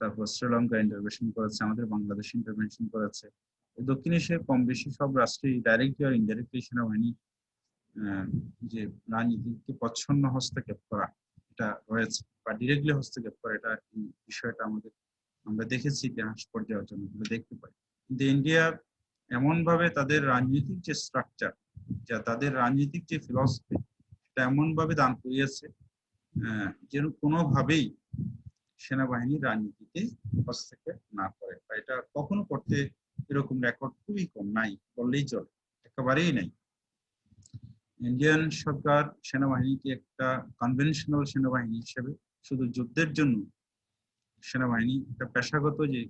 A: তারপর শ্রীলঙ্কা ইন্টারভেনশন করেছে, আমাদের বাংলাদেশ ইন্টারভেনশন করেছে। দক্ষিণ এশিয়ার কম বেশি সব রাষ্ট্রেই ডাইরেক্টলি আর ইনডাইরেক্টলি সেনাবাহিনী যে রাজনীতিকে প্রচ্ছন্ন হস্তক্ষেপ করা এটা রয়েছে, বা ডিরেক্টলি হস্তক্ষেপ করা, এটা এই বিষয়টা আমরা দেখেছি ইতিহাস পর্যালোচনা দেখতে পাই। কিন্তু ইন্ডিয়া এমন ভাবে তাদের রাজনৈতিক যে স্ট্রাকচার, যা তাদের রাজনৈতিক যে ফিলসফি, সেটা এমন ভাবে দান করিয়েছে যেন কোনোভাবেই সেনাবাহিনী রাজনীতিতে হস্তক্ষেপ না করে, বা এটা কখনো করতে এরকম রেকর্ড খুবই কম, নাই বললেই চলে, একেবারেই নাই। ইন্ডিয়ান সরকার সেনাবাহিনীকে একটা কনভেনশনাল সেনাবাহিনী হিসেবে, শুধু যুদ্ধের জন্য সেনাবাহিনী একটা পেশাগত যে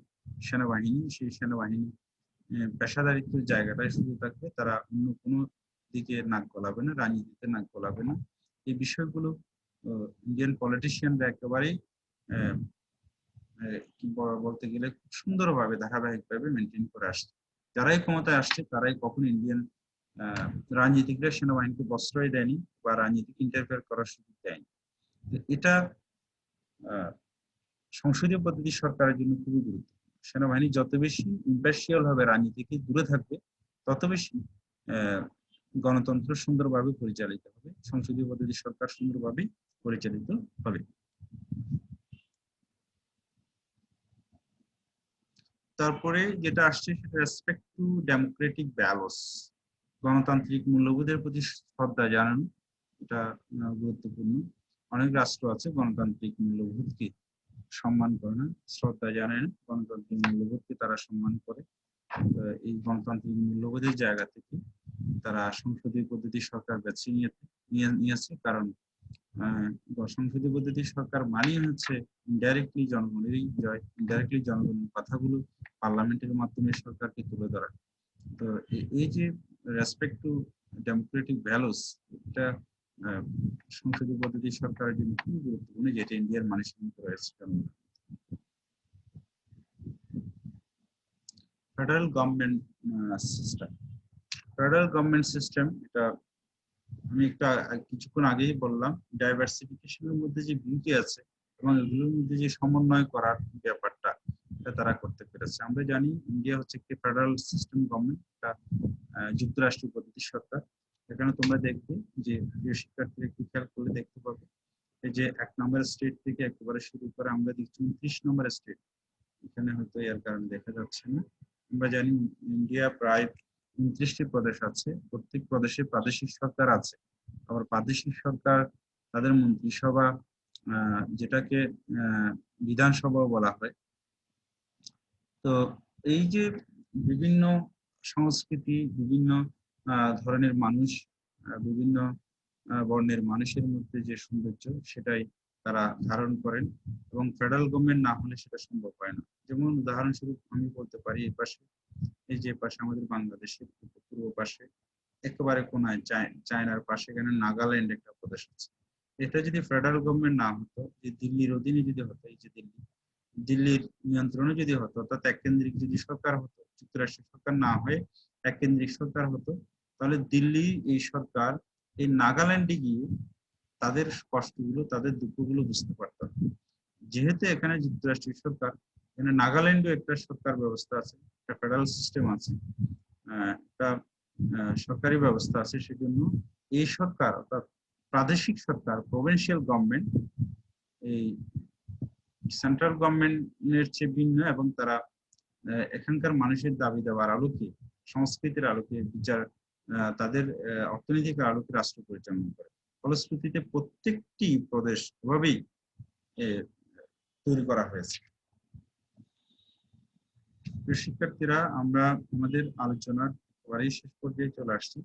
A: সেনাবাহিনী, সেই সেনাবাহিনী পেশাদারিত্বের জায়গাটায় শুধু থাকবে, তারা অন্য কোনো দিকে নাক গলাবে না, রাজনীতিতে নাক গলাবে না। এই বিষয়গুলো ইন্ডিয়ান পলিটিশিয়ানরা একেবারেই বলতে গেলে খুব সুন্দরভাবে ধারাবাহিকভাবে মেনটেন করে আসছে। যারাই ক্ষমতায় আসছে তারাই কখনো ইন্ডিয়ান রাজনীতিকরা সেনাবাহিনীকে প্রশ্রয় দেয়নি বা রাজনীতিক ইন্টারফেয়ার করার সুযোগ দেয়নি। এটা সংসদীয় পদ্ধতি সরকারের জন্য খুবই গুরুত্বপূর্ণ। সেনাবাহিনী যত বেশি ইম্পার্শিয়াল ভাবে রাজনীতি থেকে দূরে থাকবে, তত বেশি আহ, গণতন্ত্র সুন্দরভাবে পরিচালিত হবে, সংসদীয় পদ্ধতি সরকার সুন্দরভাবে পরিচালিত হবে। তারপরে যেটা আসছে সেটা রেসপেক্ট টু ডেমোক্রেটিক ভ্যালুস, গণতান্ত্রিক মূল্যবোধের প্রতি শ্রদ্ধা জানানো, এটা গুরুত্বপূর্ণ। অনেক রাষ্ট্র আছে গণতান্ত্রিক মূল্যবোধকে সম্মান করে না, শ্রদ্ধা জানায় না, গণতান্ত্রিক মূল্যবোধকে তারা সম্মান করে। এই গণতান্ত্রিক মূল্যবোধের জায়গা থেকে তারা সংসদীয় পদ্ধতি সরকার বেছে নিয়েছে, কারণ সংসদীয় পদ্ধতি সরকার মানেই হচ্ছে ইনডাইরেক্টলি জনগণেরই জয়, ইনডাইরেক্টলি জনগণের কথাগুলো পার্লামেন্টের মাধ্যমে সরকারকে তুলে ধরা। তো এই যে রেসপেক্ট টু ডেমোক্রেটিক ভ্যালুস, এটা সংসদীয় পদ্ধতি সরকারের জন্য খুবই গুরুত্বপূর্ণ, যেটা ইন্ডিয়ার মানুষের মধ্যে রয়েছে। Federal government system, federal government system, এটা আমি কিছুক্ষণ আগেই বললাম, ডাইভার্সিফিকেশনের মধ্যে যে বিউটি আছে এবং এগুলোর মধ্যে যে সমন্বয় করার ব্যাপারটা, এটা তারা করতে পেরেছে। আমরা জানি ইন্ডিয়া হচ্ছে একটি ফেডারেল সিস্টেম গভর্নমেন্ট, এটা যুক্তরাষ্ট্রীয় পদ্ধতির সরকার। এখানে তোমরা দেখবে যে প্রিয় শিক্ষার্থীরা একটু খেয়াল করলে দেখতে পাবে, এই যে 1 নম্বর স্টেট থেকে একেবারে শুরু করে আমরা দেখছি 29 নম্বর স্টেট, এখানে হয়তো এর কারণে দেখা যাচ্ছে না। আমরা জানি ইন্ডিয়া প্রায় 29টি প্রদেশ আছে, প্রত্যেক প্রদেশে প্রাদেশিক সরকার আছে। আবার প্রাদেশিক সরকার তাদের মন্ত্রিসভা, যেটাকে বিধানসভা বলা হয়। তো এই যে বিভিন্ন সংস্কৃতি, বিভিন্ন ধরনের মানুষ, বিভিন্ন বর্ণের মানুষের মধ্যে যে সৌন্দর্য, সেটাই তারা ধারণ করেন, এবং ফেডারেল গভর্নমেন্ট না হলে সেটা সম্ভব হয় না। যেমন উদাহরণস্বরূপ আমি বলতে পারি, এই যে পাশে আমাদের বাংলাদেশের পূর্ব পাশে একেবারে কোনায় চায়নার পাশে, এখানে নাগাল্যান্ড একটা প্রদেশ আছে। এটা যদি ফেডারেল গভর্নমেন্ট না হতো, যে দিল্লির অধীনে যদি হতো, এই যে দিল্লির নিয়ন্ত্রণে যদি হতো, অর্থাৎ এককেন্দ্রিক যদি সরকার হতো, যুক্তরাষ্ট্রের সরকার না হয়ে এককেন্দ্রিক সরকার হতো, তাহলে দিল্লি এই সরকার এই নাগাল্যান্ডে গিয়ে তাদের কষ্টগুলো, তাদের দুঃখগুলো বুঝতে পারত। যেহেতু এখানে যুক্তরাষ্ট্রের সরকার, এখানে নাগাল্যান্ডেও একটা সরকার ব্যবস্থা আছে, একটা ফেডারেল সিস্টেম আছে, একটা সরকারি ব্যবস্থা আছে, সেজন্য এই সরকার অর্থাৎ প্রাদেশিক সরকার, প্রভিন্সিয়াল গভর্নমেন্ট, এই সেন্ট্রাল গভর্নমেন্টের চেয়ে ভিন্ন, এবং তারা এখানকার মানুষের দাবি দেওয়ার আলোকে, সংস্কৃতির আলোকে, বিচার, তাদের অর্থনৈতিক আলোকে রাষ্ট্র পরিচালনা করে। ফলশ্রুতিতে প্রত্যেকটি প্রদেশ এভাবেই তৈরি করা হয়েছে। শিক্ষার্থীরা, আমরা আমাদের আলোচনার একেবারেই শেষ পর্যায়ে চলে আসছি,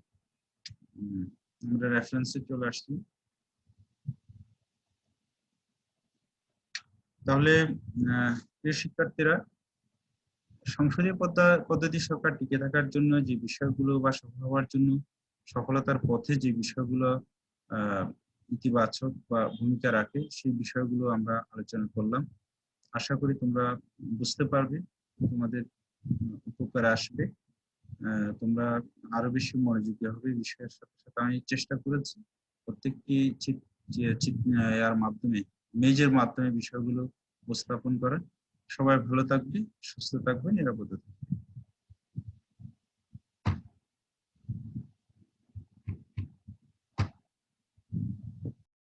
A: আমরা রেফারেন্সে চলে আসছি। তাহলে প্রিয় শিক্ষার্থীরা, সংসদীয় পদ্ধতি সরকার টিকে থাকার জন্য যে বিষয়গুলো, বা সফল হওয়ার জন্য, সফলতার পথে যে বিষয়গুলো ইতিবাচক বা ভূমিকা রাখে, সেই বিষয়গুলো আমরা আলোচনা করলাম। আশা করি তোমরা বুঝতে পারবে, তোমাদের উপকারে আসবে, তোমরা আরো বেশি মনোযোগী হবে বিষয়ের সাথে সাথে। আমি চেষ্টা করেছি প্রত্যেকটি মাধ্যমে, মেজের মাধ্যমে বিষয়গুলো উপস্থাপন করা। সবাই ভালো থাকবে, সুস্থ থাকবে, নিরাপদে থাকবে।